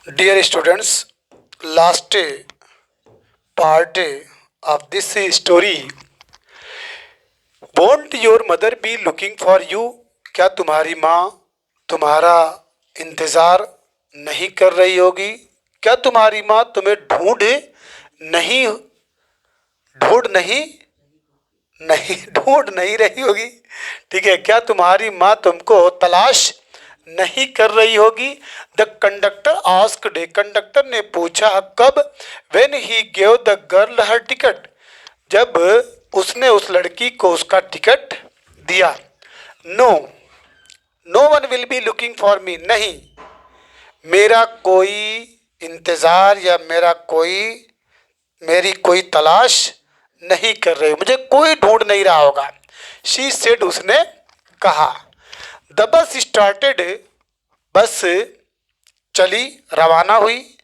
Dear students, last part of this story. Won't your mother be looking for you? क्या तुम्हारी माँ तुम्हारा इंतज़ार नहीं कर रही होगी? क्या तुम्हारी माँ तुम्हें नहीं ढूंढ नहीं नहीं ढूंढ नहीं रही होगी? ठीक है, क्या तुम्हारी माँ तुमको तलाश नहीं कर रही होगी? द कंडक्टर आस्क्ड, कंडक्टर ने पूछा कब? When he gave the girl her ticket, जब उसने उस लड़की को उसका टिकट दिया। No, no one will be looking for me, नहीं मेरा कोई इंतज़ार या मेरी कोई तलाश नहीं कर रही, मुझे कोई ढूंढ नहीं रहा होगा। शी सेड, उसने कहा। द बस स्टार्टेड, बस चली, रवाना हुई।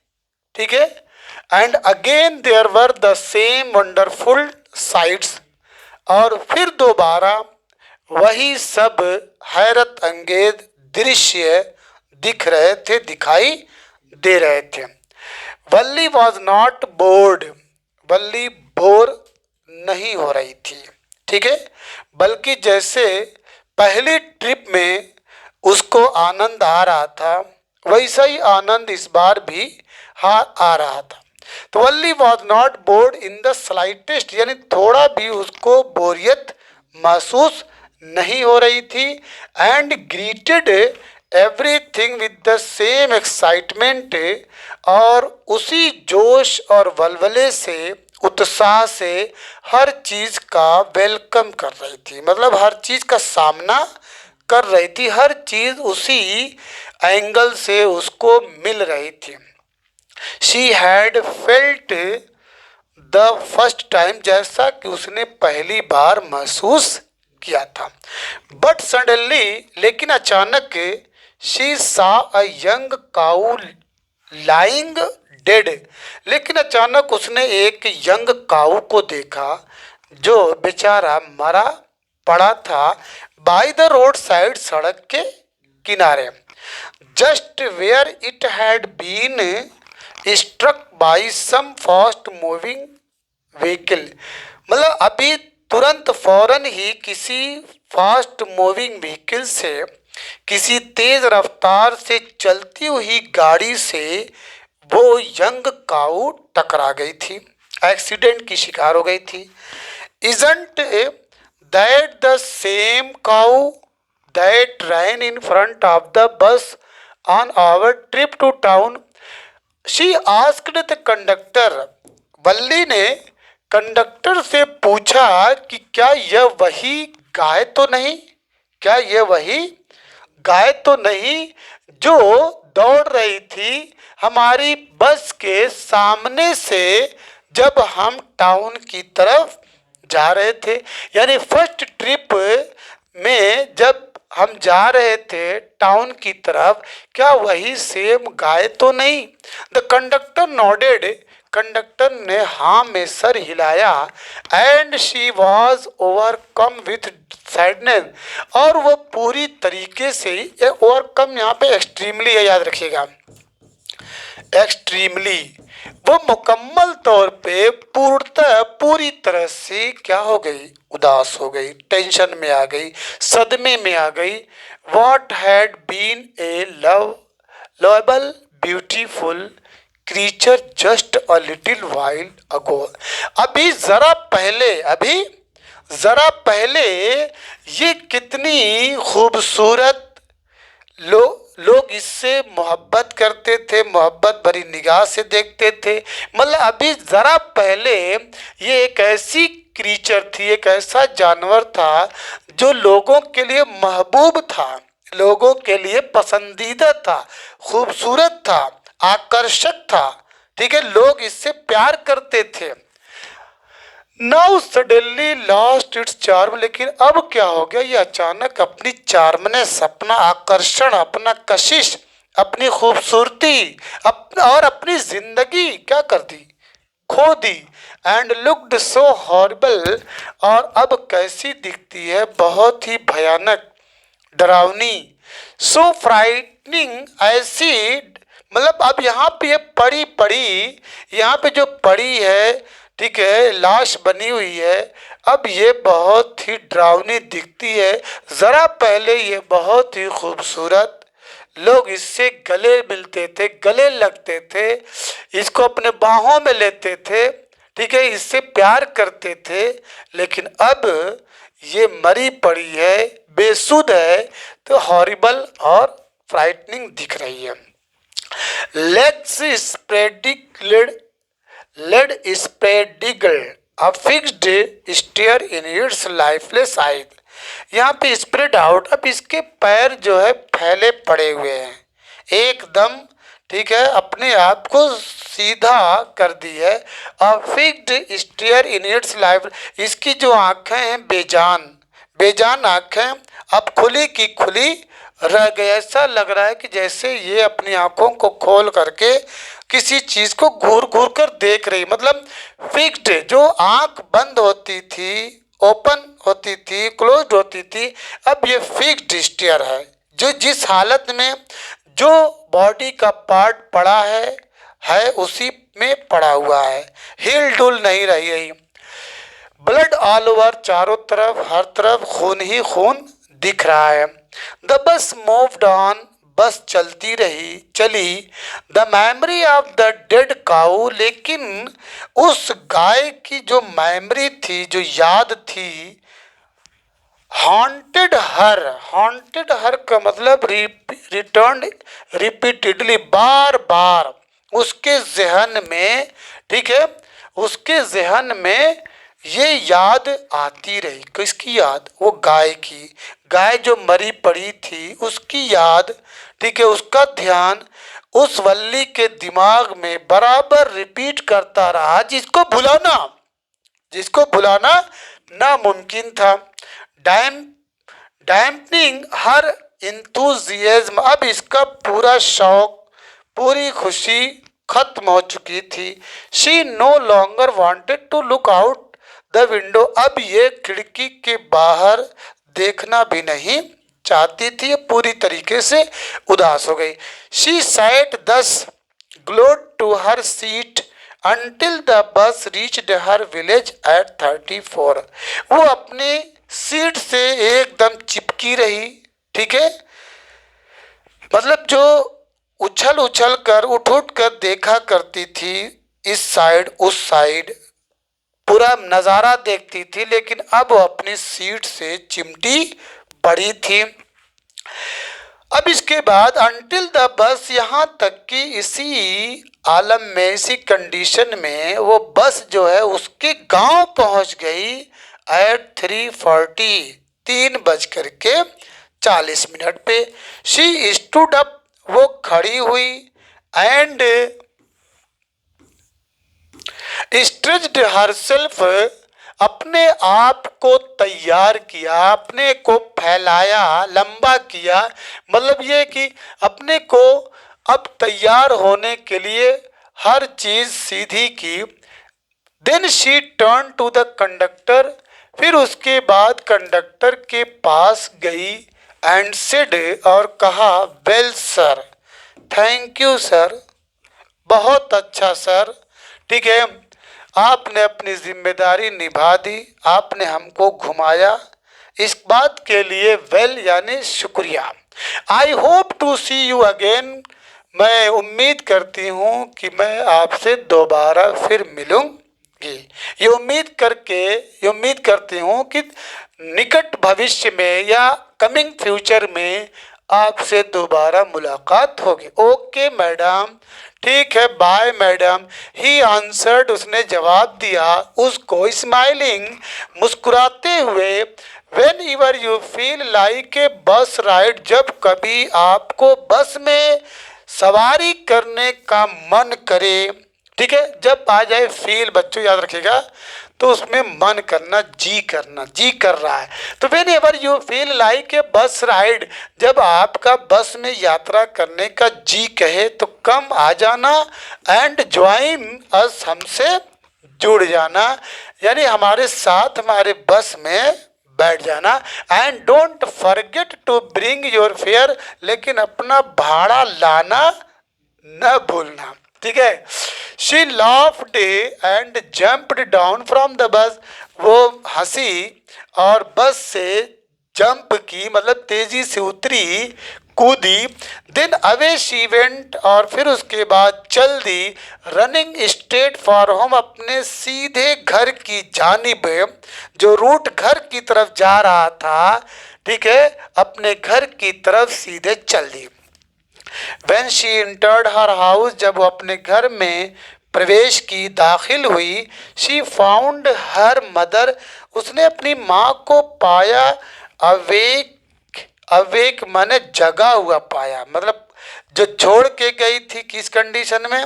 ठीक है। And again there were the same wonderful sights, और फिर दोबारा वही सब हैरत अंगेज दृश्य दिखाई दे रहे थे। Valli was not bored, Valli bore नहीं हो रही थी। ठीक है, बल्कि जैसे पहली ट्रिप में उसको आनंद आ रहा था, वैसा ही आनंद इस बार भी आ रहा था। तो Valli was not bored in the slightest, यानी थोड़ा भी उसको बोरियत महसूस नहीं हो रही थी। And greeted everything with the same excitement, और उसी जोश और वलवले से, उत्साह से हर चीज का वेलकम कर रही थी, मतलब हर चीज का सामना कर रही थी, हर चीज उसी एंगल से उसको मिल रही थी। She had felt the first time, जैसा कि उसने पहली बार महसूस किया था। बट सडनली, लेकिन अचानक, शी सा a young cow lying dead, लेकिन अचानक उसने एक यंग काऊ को देखा जो बेचारा मरा पड़ा था, बाय द रोड साइड, सड़क के किनारे। Just where it had been struck by some fast moving vehicle, मतलब अभी तुरंत फौरन ही किसी फास्ट मूविंग व्हीकल से, किसी तेज रफ्तार से चलती हुई गाड़ी से वो यंग काऊ टकरा गई थी, एक्सीडेंट की शिकार हो गई थी। Isn't that the same cow that ran in front of the bus on our trip to town? She asked the conductor, Valli ने कंडक्टर से पूछा कि क्या यह वही गाय तो नहीं, क्या यह वही गाय तो नहीं जो दौड़ रही थी हमारी बस के सामने से जब हम टाउन की तरफ जा रहे थे? यानी फर्स्ट ट्रिप में जब हम जा रहे थे टाउन की तरफ, क्या वही सेम गाय तो नहीं? द कंडक्टर नोडेड, कंडक्टर ने हाँ में सर हिलाया। And she was overcome with sadness, और वो पूरी तरीके से, ओवरकम यहाँ पे एक्सट्रीमली है, याद रखिएगा, एक्सट्रीमली, वो मुकम्मल तौर पे पूरी तरह से क्या हो गई? उदास हो गई, टेंशन में आ गई, सदमे में आ गई। What had been a lovable beautiful creature just a little while ago, अभी जरा पहले ये कितनी खूबसूरत लोग इससे मोहब्बत करते थे, मोहब्बत भरी निगाह से देखते थे। मतलब अभी जरा पहले ये एक ऐसी क्रीचर थी, एक ऐसा जानवर था जो लोगों के लिए महबूब था, लोगों के लिए पसंदीदा था, खूबसूरत था, आकर्षक था। ठीक है, लोग इससे प्यार करते थे। Now suddenly lost its charm, लेकिन अब क्या हो गया? ये अचानक अपनी चार्मनेस, अपना आकर्षण, अपना कशिश, अपनी खूबसूरती और अपनी जिंदगी क्या कर दी? खो दी। एंड लुक्ड सो हॉरिबल, और अब कैसी दिखती है? बहुत ही भयानक, डरावनी। सो फ्राइटनिंग, ऐसी मतलब अब यहाँ पे ये पड़ी पड़ी, यहाँ पे जो पड़ी है, ठीक है, लाश बनी हुई है, अब ये बहुत ही डरावनी दिखती है। जरा पहले ये बहुत ही खूबसूरत, लोग इससे गले मिलते थे, गले लगते थे, इसको अपने बाहों में लेते थे, ठीक है, इससे प्यार करते थे। लेकिन अब ये मरी पड़ी है, बेसुध है, तो हॉरिबल और फ्राइटनिंग दिख रही है। Legs spreading led spreadeagled a fixed stare in its lifeless eyes. यहाँ पे स्प्रेड आउट, अब इसके पैर जो है फैले पड़े हुए हैं एकदम, ठीक है, अपने आप को सीधा कर दी है। और fixed stare in its life, इसकी जो आंखें हैं बेजान बेजान आंखें अब खुली की खुली रह गई। ऐसा लग रहा है कि जैसे ये अपनी आंखों को खोल करके किसी चीज को घूर घूर कर देख रही। मतलब फिक्स्ड, जो आंख बंद होती थी, ओपन होती थी, क्लोज्ड होती थी, अब ये फिक्स्ड स्टेयर है, जो जिस हालत में जो बॉडी का पार्ट पड़ा है उसी में पड़ा हुआ है, हिल डुल नहीं रही है। ब्लड ऑल ओवर, चारों तरफ, हर तरफ खून ही खून दिख रहा है। द बस मूव्ड ऑन, बस चलती रही, चली। The memory of the dead cow, लेकिन उस गाय की जो मेमोरी थी, जो याद थी, हॉन्टेड हर का मतलब रिटर्न रिपीटेडली, बार बार उसके जहन में, ठीक है, उसके जहन में ये याद आती रही। किसकी याद? वो गाय की, गाय जो मरी पड़ी थी उसकी याद, ठीक है, उसका ध्यान उस वल्ली के दिमाग में बराबर रिपीट करता रहा, जिसको भुलाना नामुमकिन था। डैम्पनिंग हर इंथुजियाज्म, अब इसका पूरा शौक, पूरी खुशी खत्म हो चुकी थी। She no longer wanted to look out the window, अब ये खिड़की के बाहर देखना भी नहीं चाहती थी, पूरी तरीके से उदास हो गई। She sat thus glued to her seat until the bus reached her village at 34, वो अपनी सीट से एकदम चिपकी रही, ठीक है, मतलब जो उछल उछल कर उठ उठ कर देखा करती थी, इस साइड उस साइड पूरा नज़ारा देखती थी, लेकिन अब वो अपनी सीट से चिमटी पड़ी थी। अब इसके बाद अंटिल द बस, यहाँ तक कि इसी आलम में, इसी कंडीशन में वो बस जो है उसके गांव पहुंच गई एट 3:40, 3:40 पे। शी स्टूड अप, वो खड़ी हुई, एंड स्ट्रेच्ड हरसेल्फ, अपने आप को तैयार किया, अपने को फैलाया, लंबा किया, मतलब ये कि अपने को अब तैयार होने के लिए हर चीज सीधी की। Then she turn to the conductor, फिर उसके बाद कंडक्टर के पास गई, एंड सेड, और कहा, well sir, thank you sir, बहुत अच्छा सर, ठीक है, आपने अपनी जिम्मेदारी निभा दी, आपने हमको घुमाया, इस बात के लिए वेल यानी शुक्रिया। I hope to see you again, मैं उम्मीद करती हूँ कि मैं आपसे दोबारा फिर मिलूंगी। ये उम्मीद करती हूँ कि निकट भविष्य में या कमिंग फ्यूचर में आपसे दोबारा मुलाकात होगी। ओके मैडम, ठीक है, बाय मैडम, ही आंसर्ड, उसने जवाब दिया उसको, स्माइलिंग, मुस्कुराते हुए। When ever you feel like a बस राइड, जब कभी आपको बस में सवारी करने का मन करे, ठीक है, जब आ जाए फील, बच्चों याद रखिएगा, तो उसमें मन करना, जी कर रहा है। तो when ever you feel like a बस राइड, जब आपका बस में यात्रा करने का जी कहे तो कम आ जाना, एंड ज्वाइन अस, हमसे जुड़ जाना, यानी हमारे साथ हमारे बस में बैठ जाना। And don't forget to bring your fare, लेकिन अपना भाड़ा लाना न भूलना, ठीक है। She laughed and jumped down from the bus, वो हंसी और बस से जंप की मतलब तेजी से उतरी, कूदी। देन अवे शी वेंट, और फिर उसके बाद चल दी, रनिंग स्ट्रेट फॉर होम, अपने सीधे घर की जानिब, जो रूट घर की तरफ जा रहा था, ठीक है, अपने घर की तरफ सीधे चल दी। When she entered her house, जब वो अपने घर में प्रवेश की, दाखिल हुई, she found her mother, उसने अपनी माँ को पाया, अवेक, अवेक माने जगा हुआ पाया, मतलब जो छोड़ के गई थी किस कंडीशन में,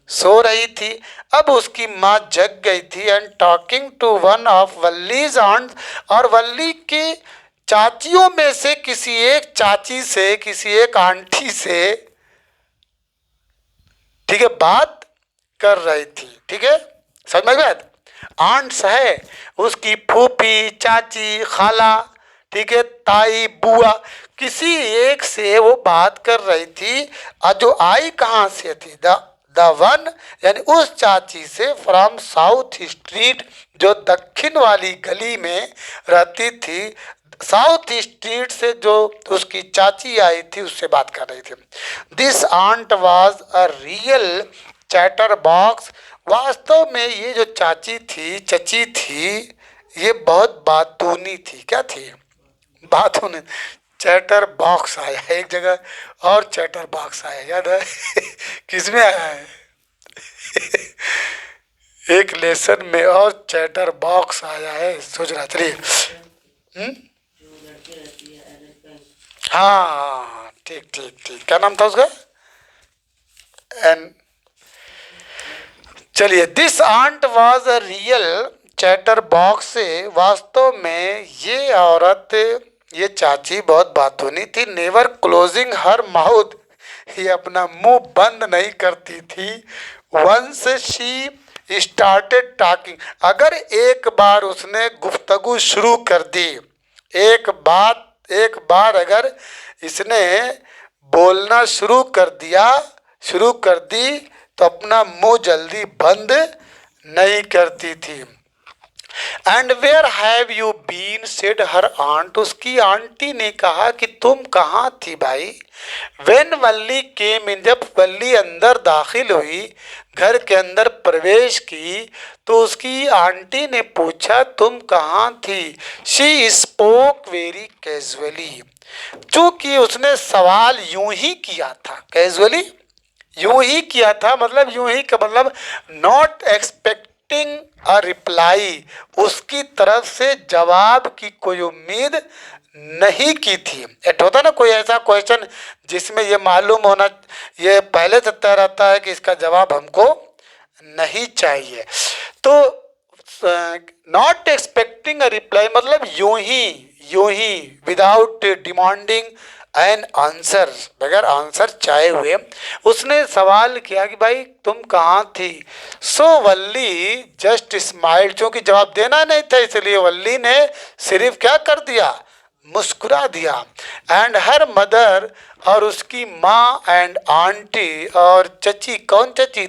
सो रही थी, अब उसकी माँ जग गई थी। And talking to one of Valli's aunt, और वल्ली की चाचियों में से किसी एक चाची से, किसी एक आंटी से, ठीक है, बात कर रही थी, ठीक है, समझ में बात। आंट्स है उसकी फूफी, चाची, खाला, ठीक है, ताई, बुआ, किसी एक से वो बात कर रही थी। और जो आई कहाँ से थी, द वन यानी उस चाची से, फ्रॉम साउथ स्ट्रीट, जो दक्षिण वाली गली में रहती थी, साउथ स्ट्रीट से जो उसकी चाची आई थी उससे बात कर रही थी। This aunt was a real chatterbox, वास्तव में ये जो चाची थी, चची थी, ये बहुत बातूनी थी। क्या थी, बातूनी। चैटर बॉक्स आया एक जगह और चैटर बॉक्स आया, याद है किसमें आया है एक लेसन में और चैटर बॉक्स आया है, सोच रहा, चलिए। हाँ ठीक ठीक ठीक, क्या नाम था उसका, एंड चलिए। This aunt was a real chatterbox, से वास्तव में ये औरत, ये चाची बहुत बातूनी थी। नेवर क्लोजिंग हर माउथ, ये अपना मुंह बंद नहीं करती थी। वंस शी स्टार्टेड टॉकिंग, अगर एक बार उसने गुफ्तगू शुरू कर दी, एक बार अगर इसने बोलना शुरू कर दी, तो अपना मुंह जल्दी बंद नहीं करती थी। And where have you been, said her aunt, उसकी आंटी ने कहा कि तुम कहाँ थी भाई। वेन वल्ली केम इन, जब वल्ली अंदर दाखिल हुई, घर के अंदर प्रवेश की, तो उसकी आंटी ने पूछा तुम कहाँ थी। शी स्पोक वेरी कैजुअली, चूंकि उसने सवाल यूं ही किया था, कैजुअली यूं ही किया था, मतलब यूं ही का मतलब नॉट एक्सपेक्टिंग अ रिप्लाई, उसकी तरफ से जवाब की कोई उम्मीद नहीं की थी। एक होता ना कोई ऐसा क्वेश्चन जिसमें ये मालूम होना, ये पहले से तय रहता है कि इसका जवाब हमको नहीं चाहिए। तो नॉट एक्सपेक्टिंग अ रिप्लाई मतलब यूं ही विदाउट डिमांडिंग एन आंसर, बगैर आंसर चाहे हुए उसने सवाल किया कि भाई तुम कहाँ थी। सो वल्ली जस्ट स्माइल, क्योंकि जवाब देना नहीं था इसलिए वल्ली ने सिर्फ क्या कर दिया, मुस्कुरा दिया। एंड हर मदर, और उसकी माँ, एंड आंटी और चची, कौन चची,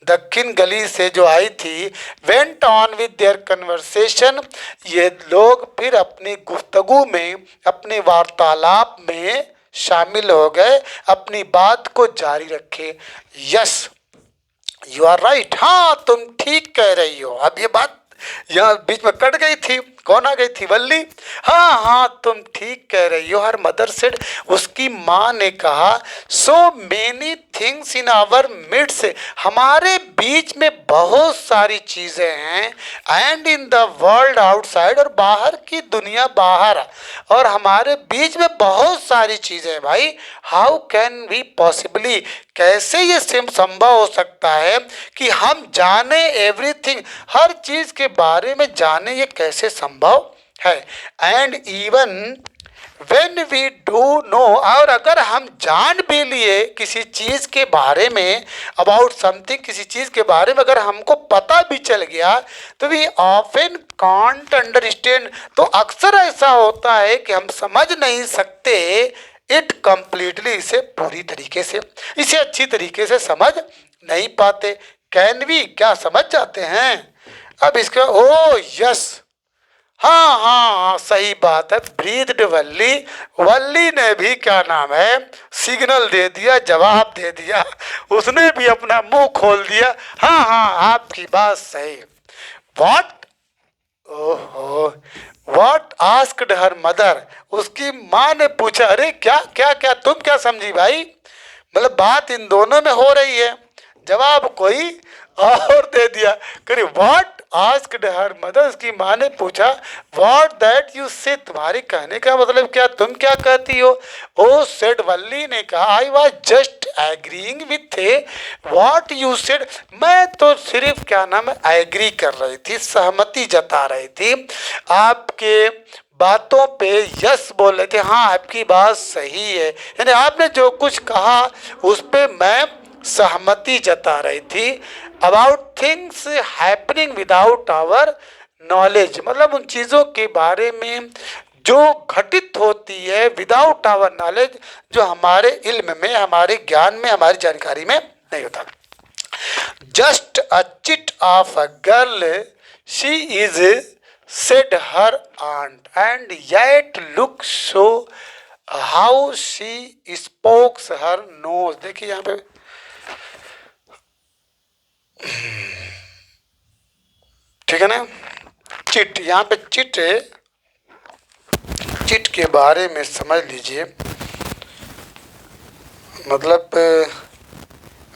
दक्षिण गली से जो आई थी, went on with their conversation, ये लोग फिर अपनी गुफ्तगू में, अपने वार्तालाप में शामिल हो गए, अपनी बात को जारी रखे। यस यू आर राइट, हाँ तुम ठीक कह रही हो। अब ये बात यहाँ बीच में कट गई थी, कौन आ गई थी, वल्ली। हाँ हाँ तुम ठीक कह रही हो, हर मदर सेड, उसकी माँ ने कहा। So many things in our midst, हमारे बीच में बहुत सारी चीज़ें हैं। And in the world outside, और बाहर की दुनिया बाहर, और हमारे बीच में बहुत सारी चीज़ें हैं भाई। हाउ कैन वी पॉसिबली, कैसे ये संभव हो सकता है कि हम जाने एवरीथिंग, हर चीज़ के बारे में जाने, ये कैसे संभव है। And even when we do know, और अगर हम जान भी लिए किसी चीज़ के बारे में, अबाउट समथिंग, किसी चीज़ के बारे में अगर हमको पता भी चल गया, तो वी ऑफन कांट अंडरस्टैंड, तो अक्सर ऐसा होता है कि हम समझ नहीं सकते इट कंप्लीटली, इसे पूरी तरीके से, इसे अच्छी तरीके से समझ नहीं पाते। कैन वी, क्या समझ जाते हैं। अब इसका ओ यस, हाँ हाँ हाँ सही बात है, ब्रीथड वल्ली, वल्ली ने भी क्या नाम है सिग्नल दे दिया, जवाब दे दिया, उसने भी अपना मुंह खोल दिया, हाँ हाँ आपकी बात सही। व्हाट, ओहो, व्हाट आस्क्ड हर मदर, उसकी माँ ने पूछा, अरे क्या क्या क्या, तुम क्या समझी भाई, मतलब बात इन दोनों में हो रही है, जवाब कोई और दे दिया। करी व्हाट आस्क्ड हर मदर, उसकी माँ ने पूछा, व्हाट दैट यू से, तुम्हारे कहने का मतलब क्या, तुम क्या कहती हो। ओ सेड, वल्ली ने कहा, I was just agreeing with what you said, मैं तो सिर्फ क्या नाम है एग्री कर रही थी, सहमति जता रही थी, आपके बातों पे यस बोल रहे थे, हाँ आपकी बात सही है, यानी आपने जो कुछ कहा उस पे मैं सहमति जता रही थी। About things happening without our knowledge, मतलब उन चीज़ों के बारे में जो घटित होती है विदाउट आवर नॉलेज, जो हमारे इल्म में, हमारे ज्ञान में, हमारी जानकारी में नहीं होता। Just a chit of a girl she is said her aunt, and yet look so how she spoke her nose, देखिए यहाँ पे ठीक है ना, चिट, यहाँ पे चिट, चिट के बारे में समझ लीजिए, मतलब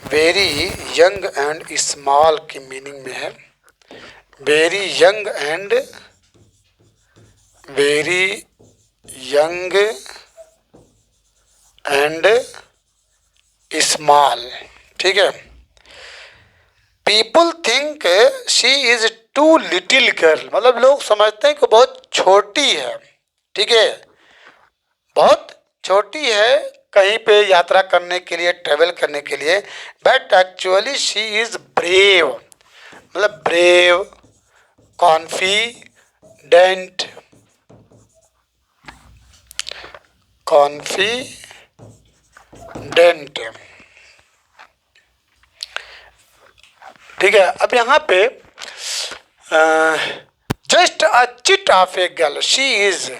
वेरी यंग एंड स्मॉल की मीनिंग में है, very young and, very young and small, ठीक है। People think she is too little girl, मतलब लोग समझते हैं कि बहुत छोटी है, ठीक है, बहुत छोटी है कहीं पे यात्रा करने के लिए, ट्रेवल करने के लिए, but actually she is brave, मतलब ब्रेव, कॉन्फिडेंट, कॉन्फिडेंट, ठीक है। अब यहाँ पे just a chit of a girl she is,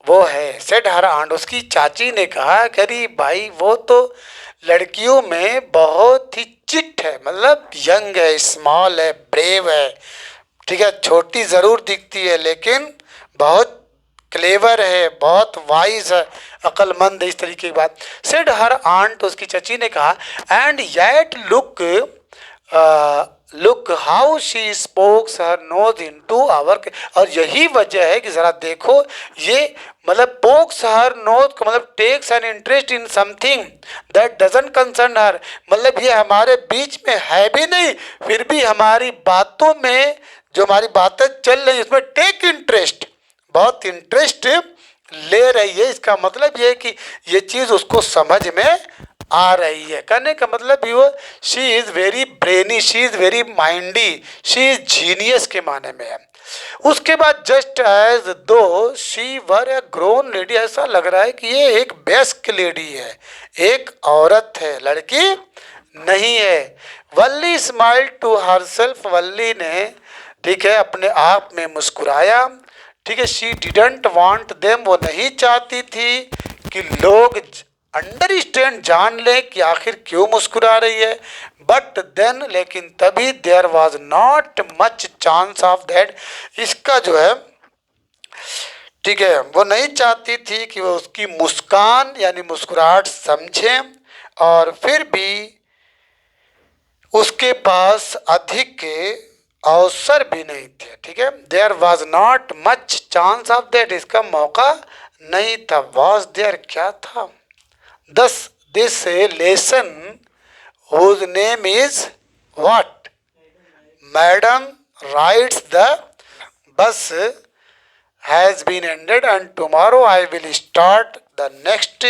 वो है, सेड हर आंट, उसकी चाची ने कहा, करी भाई वो तो लड़कियों में बहुत ही चिट है, मतलब यंग है, स्मॉल है, ब्रेव है, ठीक है, छोटी ज़रूर दिखती है लेकिन बहुत क्लेवर है, बहुत वाइज है, अक्लमंद है, इस तरीके की बात। सेड हर आंट, उसकी चची ने कहा, and yet look, look how she spokes her nose into our, और यही वजह है कि ज़रा देखो ये, मतलब पोक्स हर नोज का मतलब takes an interest in something that doesn't concern her, मतलब ये हमारे बीच में है भी नहीं, फिर भी हमारी बातों में, जो हमारी बातें चल रही उसमें टेक इंटरेस्ट, बहुत इंटरेस्ट ले रही है, इसका मतलब ये है कि ये चीज़ उसको समझ में आ रही है। कहने का मतलब ये, she is very brainy, she is very mindy, she is genius के माने में है। उसके बाद just as though she were a grown lady, ऐसा लग रहा है कि ये एक वयस्क लेडी है, एक औरत है, लड़की नहीं है। वल्ली स्माइल टू हरसेल्फ, वल्ली ने, ठीक है, अपने आप में मुस्कुराया, ठीक है। शी डिडंट वांट देम, वो नहीं चाहती थी कि लोग अंडरस्टैंड, जान ले कि आखिर क्यों मुस्कुरा रही है, बट देन, लेकिन तभी, there was not much chance of that, इसका जो है, ठीक है, वो नहीं चाहती थी कि वो उसकी मुस्कान यानी मुस्कुराहट समझें, और फिर भी उसके पास अधिक अवसर भी नहीं थे, ठीक है। There was not much chance of that, इसका मौका नहीं था, वॉज देयर क्या था। Thus this lesson whose name is what, madam writes the bus has been ended and tomorrow I will start the next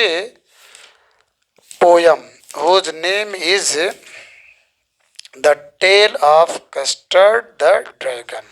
poem whose name is the tale of Custard the dragon.